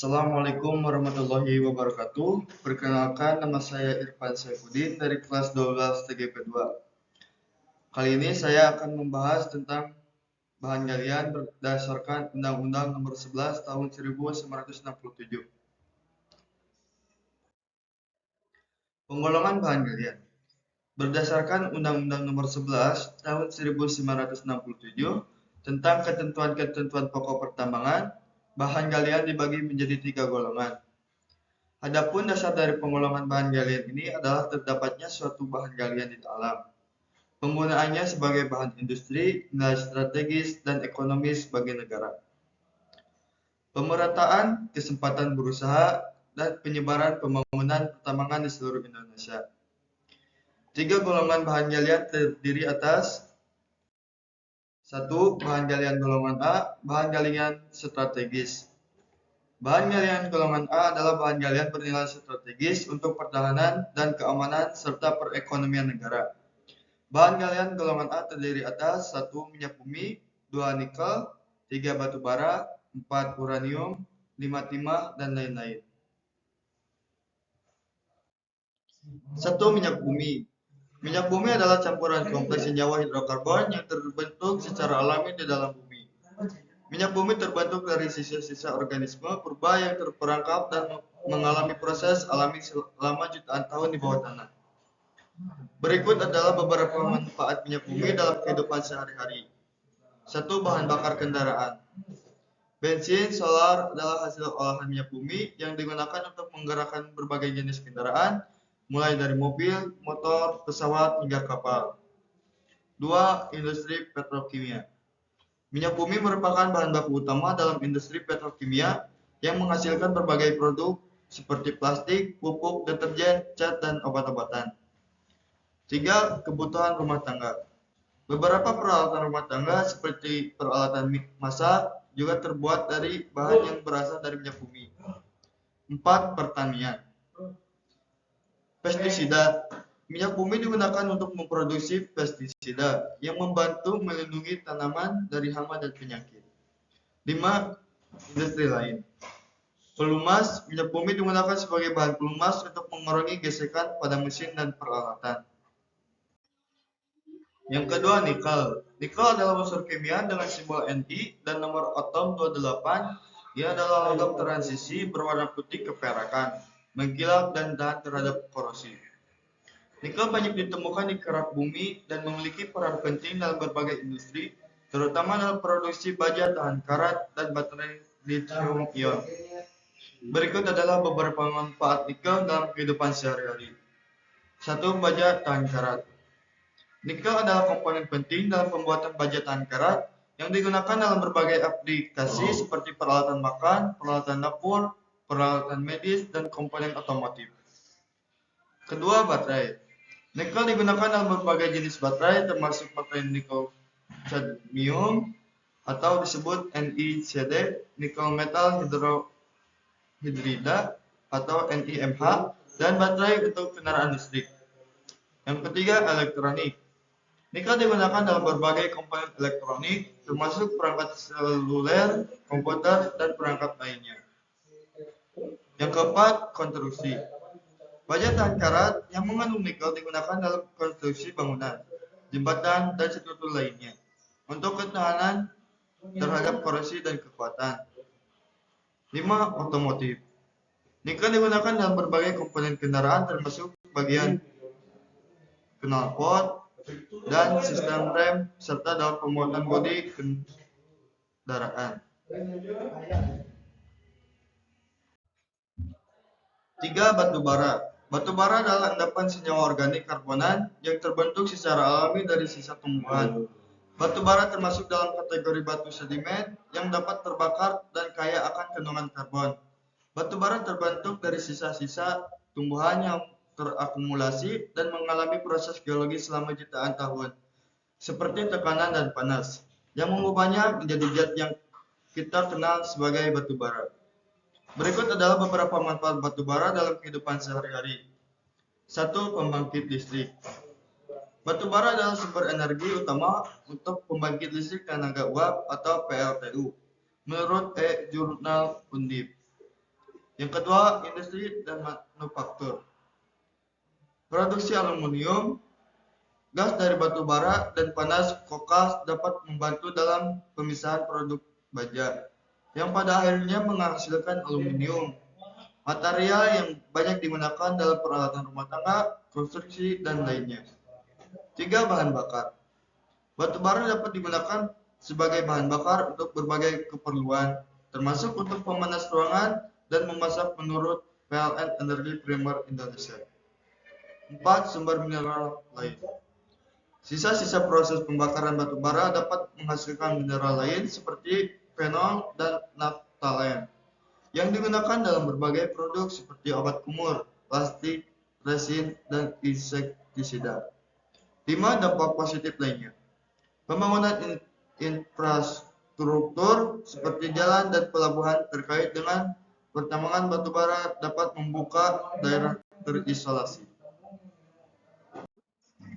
Assalamualaikum warahmatullahi wabarakatuh. Perkenalkan, nama saya Irfan Saifuddin dari kelas 12 TGP 2. Kali ini saya akan membahas tentang bahan galian berdasarkan Undang-Undang Nomor 11 Tahun 1967. Penggolongan bahan galian. Berdasarkan Undang-Undang Nomor 11 Tahun 1967 tentang ketentuan-ketentuan pokok pertambangan, bahan galian dibagi menjadi 3 golongan. Adapun dasar dari penggolongan bahan galian ini adalah terdapatnya suatu bahan galian di alam, penggunaannya sebagai bahan industri, nilai strategis dan ekonomis bagi negara, pemerataan kesempatan berusaha, dan penyebaran pembangunan pertambangan di seluruh Indonesia. 3 golongan bahan galian terdiri atas 1. Bahan galian golongan A, bahan galian strategis. Bahan galian golongan A adalah bahan galian bernilai strategis untuk pertahanan dan keamanan serta perekonomian negara. Bahan galian golongan A terdiri atas 1. Minyak bumi, 2. Nikel, 3. Batu bara, 4. Uranium, 5. Timah, dan lain-lain. 1. Minyak bumi. Minyak bumi adalah campuran kompleks senyawa hidrokarbon yang terbentuk secara alami di dalam bumi. Minyak bumi terbentuk dari sisa-sisa organisme purba yang terperangkap dan mengalami proses alami selama jutaan tahun di bawah tanah. Berikut adalah beberapa manfaat minyak bumi dalam kehidupan sehari-hari. 1. Bahan bakar kendaraan. Bensin, solar adalah hasil olahan minyak bumi yang digunakan untuk menggerakkan berbagai jenis kendaraan, mulai dari mobil, motor, pesawat, hingga kapal. 2. Industri petrokimia. Minyak bumi merupakan bahan baku utama dalam industri petrokimia yang menghasilkan berbagai produk seperti plastik, pupuk, deterjen, cat, dan obat-obatan. 3. Kebutuhan rumah tangga. Beberapa peralatan rumah tangga seperti peralatan masak juga terbuat dari bahan yang berasal dari minyak bumi. 4. Pertanian. Pestisida. Minyak bumi digunakan untuk memproduksi pestisida yang membantu melindungi tanaman dari hama dan penyakit. 5. Industri lain. Pelumas. Minyak bumi digunakan sebagai bahan pelumas untuk mengurangi gesekan pada mesin dan peralatan. Yang kedua, nikel. Nikel adalah unsur kimia dengan simbol Ni dan nomor atom 28. Ia adalah logam transisi berwarna putih keperakan, mengkilap dan tahan terhadap korosi. Nikel banyak ditemukan di kerak bumi dan memiliki peran penting dalam berbagai industri, terutama dalam produksi baja tahan karat dan baterai lithium-ion. Berikut adalah beberapa manfaat nikel dalam kehidupan sehari-hari. 1. Baja tahan karat. Nikel adalah komponen penting dalam pembuatan baja tahan karat yang digunakan dalam berbagai aplikasi seperti peralatan makan, peralatan dapur, peralatan medis, dan komponen otomotif. Kedua, baterai. Nikel digunakan dalam berbagai jenis baterai termasuk baterai nikel cadmium atau disebut NiCd, nikel metal hidrida atau NiMH, dan baterai untuk kendaraan listrik. Yang ketiga, elektronik. Nikel digunakan dalam berbagai komponen elektronik termasuk perangkat seluler, komputer, dan perangkat lainnya. Yang keempat, konstruksi. Baja tahan karat yang mengandung nikel digunakan dalam konstruksi bangunan, jembatan, dan struktur lainnya untuk ketahanan terhadap korosi dan kekuatan. 5. Otomotif. Nikel digunakan dalam berbagai komponen kendaraan termasuk bagian knalpot dan sistem rem serta dalam pembuatan bodi kendaraan. 3. Batu bara. Batu bara adalah endapan senyawa organik karbonan yang terbentuk secara alami dari sisa tumbuhan. Batu bara termasuk dalam kategori batu sedimen yang dapat terbakar dan kaya akan kandungan karbon. Batu bara terbentuk dari sisa-sisa tumbuhan yang terakumulasi dan mengalami proses geologis selama jutaan tahun, seperti tekanan dan panas, yang mengubahnya menjadi zat yang kita kenal sebagai batu bara. Berikut adalah beberapa manfaat batu bara dalam kehidupan sehari-hari. 1. Pembangkit listrik. Batu bara adalah sumber energi utama untuk pembangkit listrik tenaga uap atau PLTU, menurut Jurnal Undip. Yang kedua, industri dan manufaktur. Produksi aluminium, gas dari batu bara, dan panas kokas dapat membantu dalam pemisahan produk baja, yang pada akhirnya menghasilkan aluminium, material yang banyak digunakan dalam peralatan rumah tangga, konstruksi, dan lainnya. Tiga, bahan bakar. Batu bara dapat digunakan sebagai bahan bakar untuk berbagai keperluan, termasuk untuk pemanas ruangan dan memasak menurut PLN Energi Primer Indonesia. 4. Sumber mineral lain. Sisa-sisa proses pembakaran batu bara dapat menghasilkan mineral lain seperti fenol dan naftalen yang digunakan dalam berbagai produk seperti obat kumur, plastik, resin, dan insektisida. 5. Dampak positif lainnya. Pembangunan infrastruktur seperti jalan dan pelabuhan terkait dengan pertambangan batu bara dapat membuka daerah terisolasi.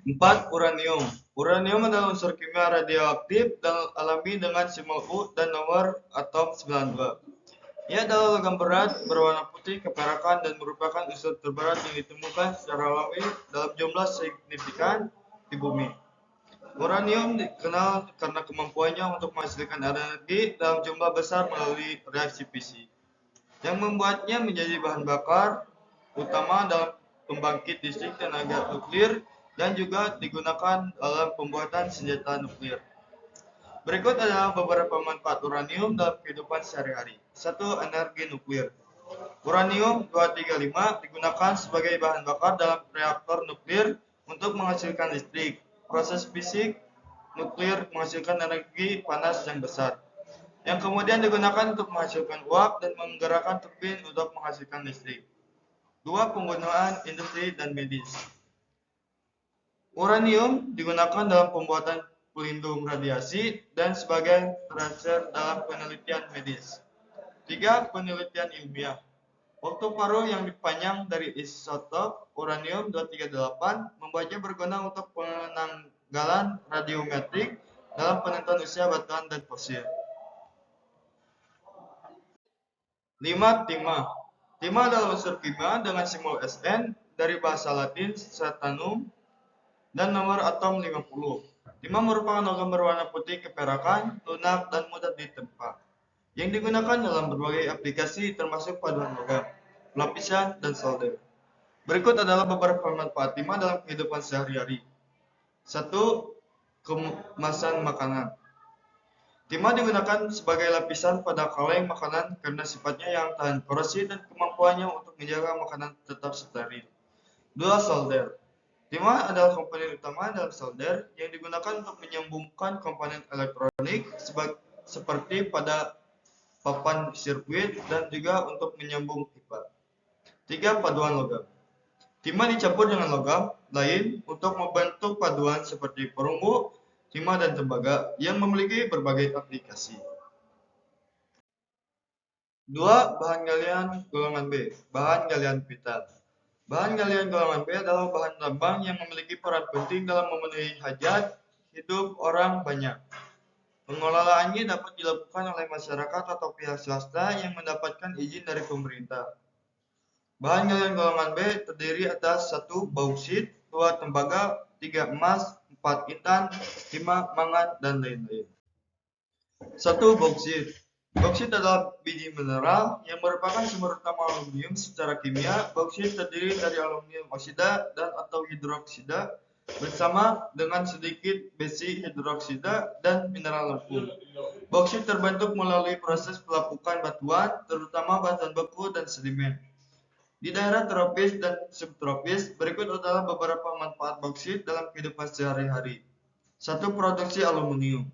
4. Uranium. Uranium adalah unsur kimia radioaktif dan alami dengan simbol U dan nomor atom 92. Ia adalah logam berat berwarna putih keperakan dan merupakan unsur terberat yang ditemukan secara alami dalam jumlah signifikan di bumi. Uranium dikenal karena kemampuannya untuk menghasilkan energi dalam jumlah besar melalui reaksi fisi, yang membuatnya menjadi bahan bakar utama dalam pembangkit listrik tenaga nuklir dan juga digunakan dalam pembuatan senjata nuklir. Berikut adalah beberapa manfaat uranium dalam kehidupan sehari-hari. 1. Energi nuklir. Uranium-235 digunakan sebagai bahan bakar dalam reaktor nuklir untuk menghasilkan listrik. Proses fisik nuklir menghasilkan energi panas yang besar, yang kemudian digunakan untuk menghasilkan uap dan menggerakkan turbin untuk menghasilkan listrik. 2. Penggunaan industri dan medis. Uranium digunakan dalam pembuatan pelindung radiasi dan sebagai tracer dalam penelitian medis. 3. Penelitian ilmiah. Waktu paruh yang dipanjang dari isotop uranium-238 membuatnya berguna untuk penanggalan radiometrik dalam penentuan usia batuan dan fosil. 5. Timah. Timah adalah unsur kimia dengan simbol Sn dari bahasa Latin satanum dan nomor atom 50. Timah merupakan logam berwarna putih keperakan, lunak, dan mudah ditempa, yang digunakan dalam berbagai aplikasi termasuk paduan logam, pelapisan, dan solder. Berikut adalah beberapa manfaat timah dalam kehidupan sehari-hari. 1. Kemasan makanan. Timah digunakan sebagai lapisan pada kaleng makanan karena sifatnya yang tahan korosi dan kemampuannya untuk menjaga makanan tetap steril. 2. Solder. Timah adalah komponen utama dalam solder yang digunakan untuk menyambungkan komponen elektronik seperti pada papan sirkuit dan juga untuk menyambung pipa. 3. Paduan logam. Timah dicampur dengan logam lain untuk membentuk paduan seperti perunggu, timah, dan tembaga yang memiliki berbagai aplikasi. 2. Bahan galian golongan B. Bahan galian vital. Bahan galian golongan B adalah bahan tambang yang memiliki peran penting dalam memenuhi hajat hidup orang banyak. Pengelolaannya dapat dilakukan oleh masyarakat atau pihak swasta yang mendapatkan izin dari pemerintah. Bahan galian golongan B terdiri atas 1. Bauksit, 2. tembaga, 3. emas, 4. intan, 5. mangan, dan lain-lain. 1. Bauksit. Bauksit adalah biji mineral yang merupakan sumber utama aluminium secara kimia. Bauksit terdiri dari aluminium oksida dan atau hidroksida bersama dengan sedikit besi hidroksida dan mineral lempung. Bauksit terbentuk melalui proses pelapukan batuan, terutama batuan beku dan sedimen. Di daerah tropis dan subtropis, berikut adalah beberapa manfaat bauksit dalam kehidupan sehari-hari. 1. Produksi aluminium.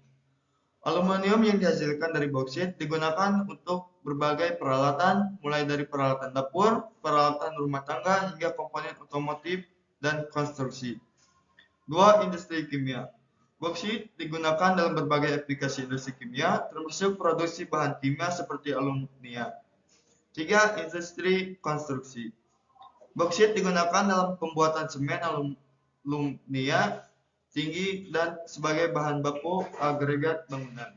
Aluminium yang dihasilkan dari bauksit digunakan untuk berbagai peralatan, mulai dari peralatan dapur, peralatan rumah tangga, hingga komponen otomotif dan konstruksi. 2. Industri kimia. Bauksit digunakan dalam berbagai aplikasi industri kimia, termasuk produksi bahan kimia seperti alumnia. 3. Industri konstruksi. Bauksit digunakan dalam pembuatan semen alumnia tinggi dan sebagai bahan baku agregat bangunan.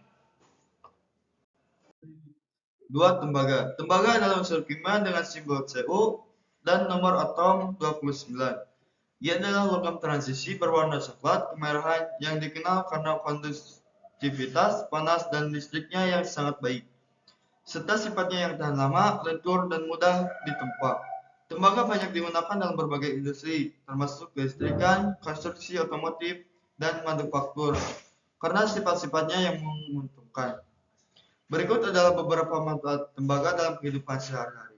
2. Tembaga. Tembaga adalah unsur kimia dengan simbol Cu dan nomor atom 29. Ia adalah logam transisi berwarna coklat kemerahan yang dikenal karena kondusivitas, panas, dan listriknya yang sangat baik, serta sifatnya yang tahan lama, lentur, dan mudah ditempa. Tembaga banyak digunakan dalam berbagai industri, termasuk kelistrikan, konstruksi otomotif, dan manufaktur, karena sifat-sifatnya yang menguntungkan. Berikut adalah beberapa manfaat tembaga dalam kehidupan sehari-hari.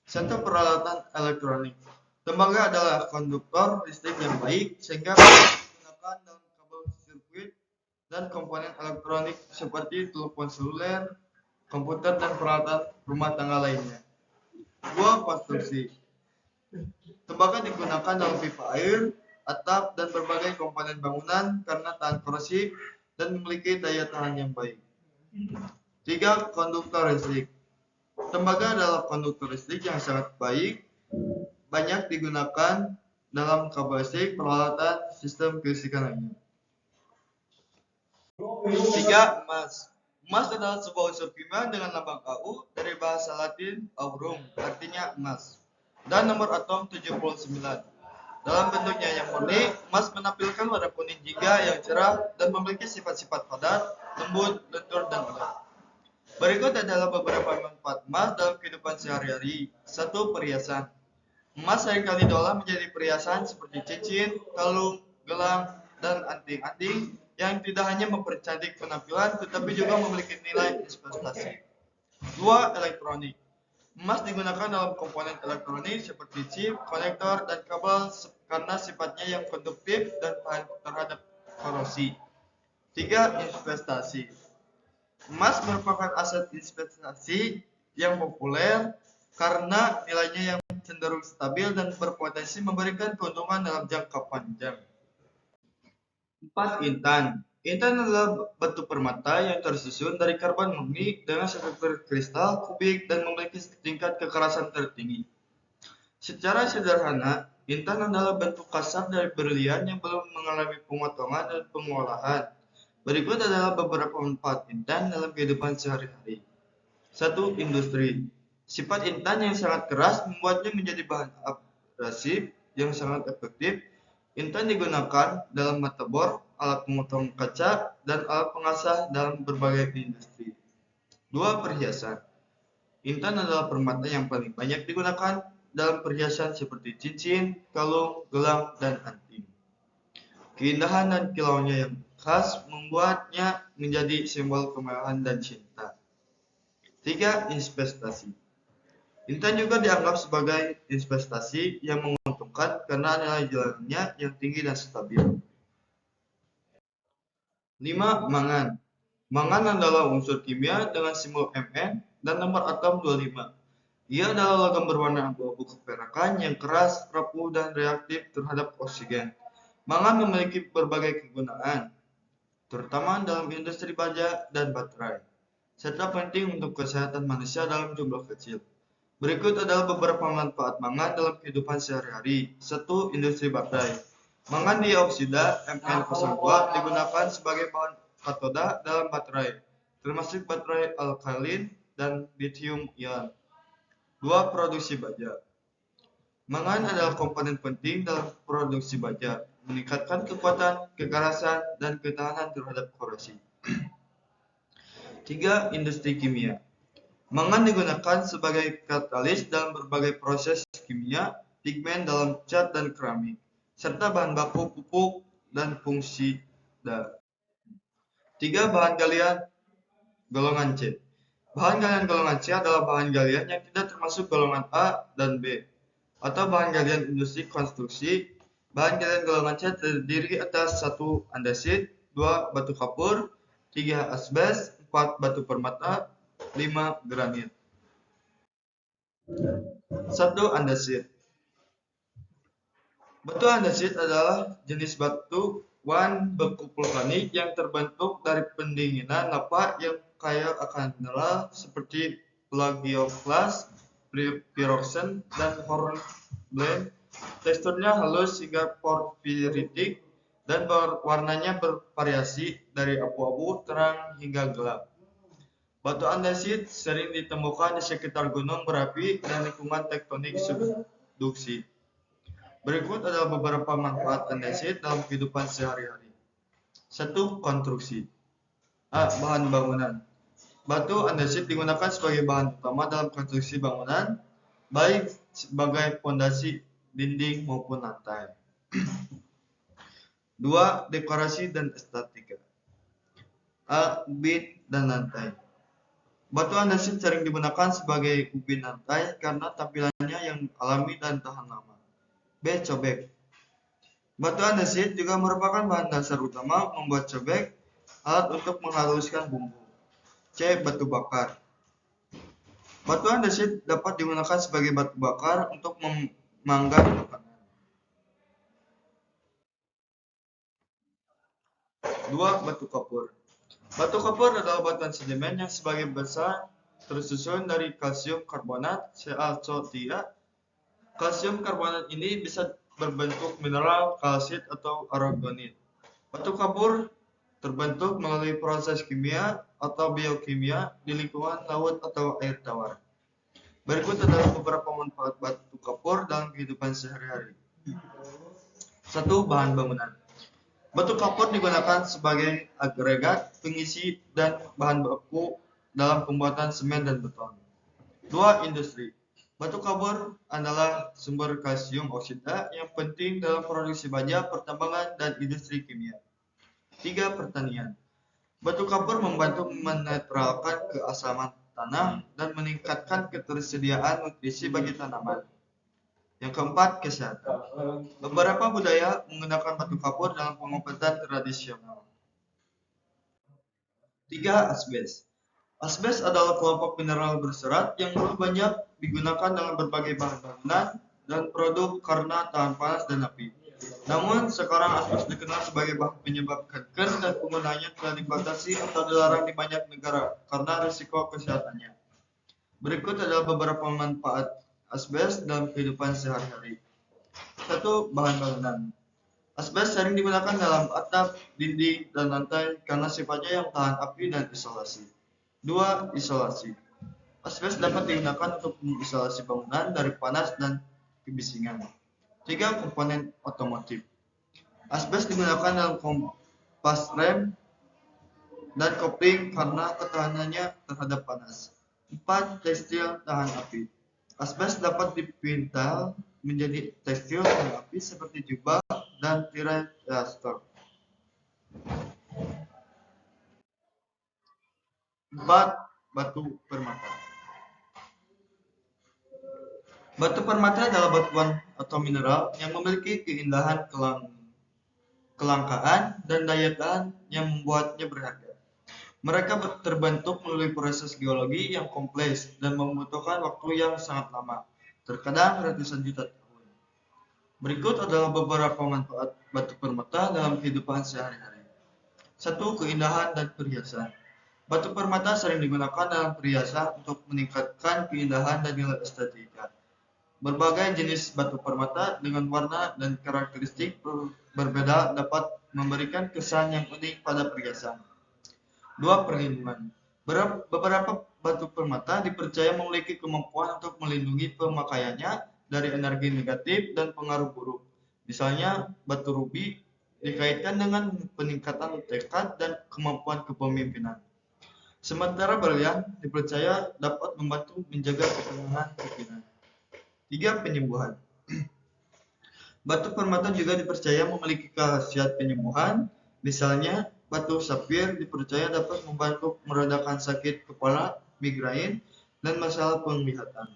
1. Peralatan elektronik. Tembaga adalah konduktor listrik yang baik sehingga digunakan dalam kabel sirkuit dan komponen elektronik seperti telepon seluler, komputer, dan peralatan rumah tangga lainnya. 2. Konstruksi. Tembaga digunakan dalam pipa air, atap, dan berbagai komponen bangunan karena tahan korosif dan memiliki daya tahan yang baik. 3. Konduktor listrik. Tembaga adalah konduktor listrik yang sangat baik, banyak digunakan dalam kabel listrik, peralatan, sistem kelistrikan lainnya. 3. Emas. Emas adalah sebuah unsur kimia dengan lambang Au dari bahasa Latin aurum, artinya emas, dan nomor atom 79. Dalam bentuknya yang murni, emas menampilkan warna kuning jingga yang cerah dan memiliki sifat-sifat padat, lembut, lentur, dan gelap. Berikut adalah beberapa manfaat emas dalam kehidupan sehari-hari. 1. Perhiasan. Emas seringkali diolah menjadi perhiasan seperti cincin, kalung, gelang, dan anting-anting yang tidak hanya mempercantik penampilan tetapi juga memiliki nilai investasi. 2. Elektronik. Emas digunakan dalam komponen elektronik seperti chip, konektor, dan kabel karena sifatnya yang konduktif dan tahan terhadap korosi. 3. Investasi. Emas merupakan aset investasi yang populer karena nilainya yang cenderung stabil dan berpotensi memberikan keuntungan dalam jangka panjang. 4. Intan. Intan adalah batu permata yang tersusun dari karbon murni dengan struktur kristal kubik dan memiliki tingkat kekerasan tertinggi. Secara sederhana, intan adalah bentuk kasar dari berlian yang belum mengalami pemotongan dan pengolahan. Berikut adalah beberapa manfaat intan dalam kehidupan sehari-hari. 1. Industri. Sifat intan yang sangat keras membuatnya menjadi bahan abrasif yang sangat efektif. Intan digunakan dalam mata bor, alat pemotong kaca, dan alat pengasah dalam berbagai industri. 2. Perhiasan. Intan adalah permata yang paling banyak digunakan dalam perhiasan seperti cincin, kalung, gelang, dan anting. Keindahan dan kilauannya yang khas membuatnya menjadi simbol kemewahan dan cinta. 3. Investasi. Intan juga dianggap sebagai investasi yang menguntungkan karena nilai jualnya yang tinggi dan stabil. 5. Mangan. Mangan adalah unsur kimia dengan simbol Mn dan nomor atom 25. Ia adalah logam berwarna abu-abu keperakan yang keras, rapuh, dan reaktif terhadap oksigen. Mangan memiliki berbagai kegunaan, terutama dalam industri baja dan baterai, serta penting untuk kesehatan manusia dalam jumlah kecil. Berikut adalah beberapa manfaat mangan dalam kehidupan sehari-hari. 1. Industri baterai. Mangan dioksida Mn02 digunakan sebagai bahan katoda dalam baterai, termasuk baterai alkalin dan lithium ion. 2. Produksi baja. Mangan adalah komponen penting dalam produksi baja, meningkatkan kekuatan, kekerasan, dan ketahanan terhadap korosi. 3. Industri kimia. Mangan digunakan sebagai katalis dalam berbagai proses kimia, pigmen dalam cat dan keramik, serta bahan baku pupuk dan fungisida. 3. Bahan galian golongan C. Bahan galian golongan C adalah bahan galian yang tidak termasuk golongan A dan B, atau bahan galian industri konstruksi. Bahan galian golongan C terdiri atas 1. Andesit, 2. Batu kapur, 3. Asbes, 4. Batu permata, 5. Granit. 1. Andesit. Batu andesit adalah jenis batuan beku vulkanik yang terbentuk dari pendinginan lava yang kaya akan mineral seperti plagioklas, pyroxene, dan hornblende. Teksturnya halus hingga porfiritik dan warnanya bervariasi dari abu-abu terang hingga gelap. Batu andesit sering ditemukan di sekitar gunung berapi dan lingkungan tektonik subduksi. Berikut adalah beberapa manfaat andesit dalam kehidupan sehari-hari. 1. Konstruksi. A. Bahan bangunan. Batu andesit digunakan sebagai bahan utama dalam konstruksi bangunan, baik sebagai fondasi, dinding, maupun lantai. 2. Dekorasi dan estetika. A. Ubin dan lantai. Batu andesit sering digunakan sebagai ubin lantai karena tampilannya yang alami dan tahan lama. B. Cobek. Batu andesit juga merupakan bahan dasar utama membuat cobek, alat untuk menghaluskan bumbu. C. Batu bakar. Batu andesit dapat digunakan sebagai batu bakar untuk memanggang makanan. 2. Batu kapur. Batu kapur adalah batuan sedimen yang sebagian besar tersusun dari kalsium karbonat (CaCO3). Kalsium karbonat ini bisa berbentuk mineral, kalsit, atau aragonit. Batu kapur terbentuk melalui proses kimia atau biokimia di lingkungan laut atau air tawar. Berikut adalah beberapa manfaat batu kapur dalam kehidupan sehari-hari. 1. Bahan bangunan. Batu kapur digunakan sebagai agregat, pengisi, dan bahan baku dalam pembuatan semen dan beton. 2. Industri. Batu kapur adalah sumber kalsium oksida yang penting dalam produksi baja, pertambangan, dan industri kimia. 3. Pertanian. Batu kapur membantu menetralkan keasaman tanah dan meningkatkan ketersediaan nutrisi bagi tanaman. Yang keempat, kesehatan. Beberapa budaya menggunakan batu kapur dalam pengobatan tradisional. 3. Asbes. Asbes adalah kelompok mineral berserat yang dulu banyak digunakan dalam berbagai bahan bangunan dan produk karena tahan panas dan api. Namun, sekarang asbes dikenal sebagai bahan penyebab kanker dan penggunaannya telah dibatasi atau dilarang di banyak negara karena risiko kesehatannya. Berikut adalah beberapa manfaat asbes dalam kehidupan sehari-hari. 1. Bahan bangunan. Asbes sering digunakan dalam atap, dinding, dan lantai karena sifatnya yang tahan api dan isolasi. 2. Isolasi. Asbes dapat digunakan untuk mengisolasi bangunan dari panas dan kebisingan. 3. Komponen otomotif. Asbes digunakan dalam kompas rem dan kopling karena ketahanannya terhadap panas. 4. Tekstil tahan api. Asbes dapat dipintal menjadi tekstil tahan api seperti jubah dan tirai polyester. 4. Batu permata. Batu permata adalah batuan atau mineral yang memiliki keindahan kelangkaan dan daya tahan yang membuatnya berharga. Mereka terbentuk melalui proses geologi yang kompleks dan membutuhkan waktu yang sangat lama, terkadang ratusan juta tahun. Berikut adalah beberapa manfaat batu permata dalam kehidupan sehari-hari. 1. Keindahan dan perhiasan. Batu permata sering digunakan dalam perhiasan untuk meningkatkan keindahan dan nilai estetika. Berbagai jenis batu permata dengan warna dan karakteristik berbeda dapat memberikan kesan yang unik pada perhiasan. 2. Perlindungan. Beberapa batu permata dipercaya memiliki kemampuan untuk melindungi pemakaiannya dari energi negatif dan pengaruh buruk. Misalnya, batu rubi dikaitkan dengan peningkatan tekad dan kemampuan kepemimpinan. Sementara berlian dipercaya dapat membantu menjaga ketenangan pikiran. 3. Penyembuhan. Batu permata juga dipercaya memiliki khasiat penyembuhan. Misalnya, batu sapir dipercaya dapat membantu meredakan sakit kepala, migrain, dan masalah penglihatan,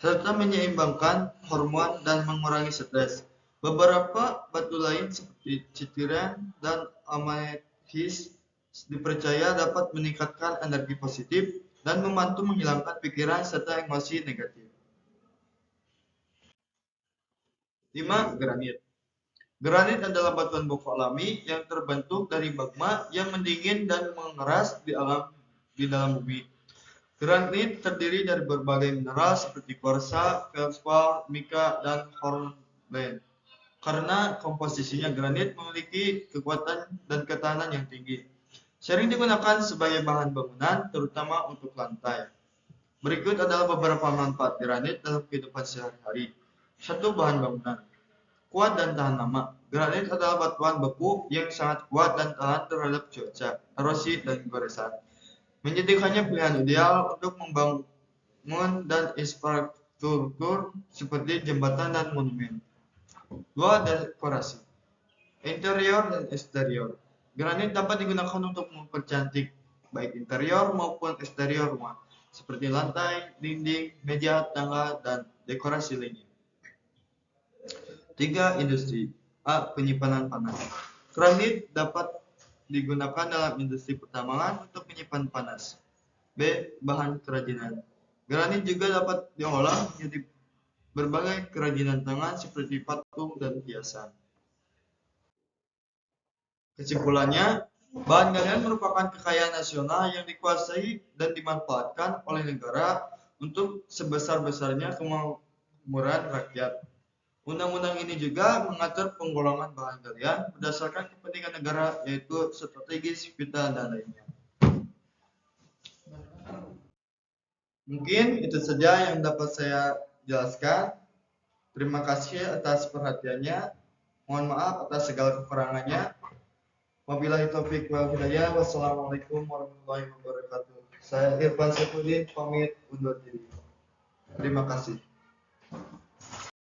serta menyeimbangkan hormon dan mengurangi stres. Beberapa batu lain seperti citiren dan amethyst dipercaya dapat meningkatkan energi positif dan membantu menghilangkan pikiran serta emosi negatif. 5. Granit. Granit adalah batuan baku alami yang terbentuk dari magma yang mendingin dan mengeras di dalam bumi. Granit terdiri dari berbagai mineral seperti kuarsa, feldspar, mika, dan hornblende. Karena komposisinya, granit memiliki kekuatan dan ketahanan yang tinggi. Sering digunakan sebagai bahan bangunan, terutama untuk lantai. Berikut adalah beberapa manfaat granit dalam kehidupan sehari-hari. 1. Bahan bangunan. Kuat dan tahan lama. Granit adalah batuan beku yang sangat kuat dan tahan terhadap cuaca, erosi, dan goresan. Menjadikannya pilihan ideal untuk membangun dan infrastruktur seperti jembatan dan monumen. 2. Dekorasi. Interior dan eksterior. Granit dapat digunakan untuk mempercantik baik interior maupun eksterior rumah, seperti lantai, dinding, meja, tangga, dan dekorasi lainnya. 3. Industri. A. Penyimpanan panas. Granit dapat digunakan dalam industri pertambangan untuk menyimpan panas. B. Bahan kerajinan. Granit juga dapat diolah menjadi berbagai kerajinan tangan seperti patung dan hiasan. Kesimpulannya, bahan galian merupakan kekayaan nasional yang dikuasai dan dimanfaatkan oleh negara untuk sebesar-besarnya kemakmuran rakyat. Undang-undang ini juga mengatur penggolongan bahan galian berdasarkan kepentingan negara, yaitu strategis, vital, dan lainnya. Mungkin itu saja yang dapat saya jelaskan. Terima kasih atas perhatiannya. Mohon maaf atas segala kekurangannya. Wabillahi taufiq wal hidayah. Wassalamualaikum warahmatullahi wabarakatuh. Saya Irfan Saifuddin pamit undur diri. Terima kasih.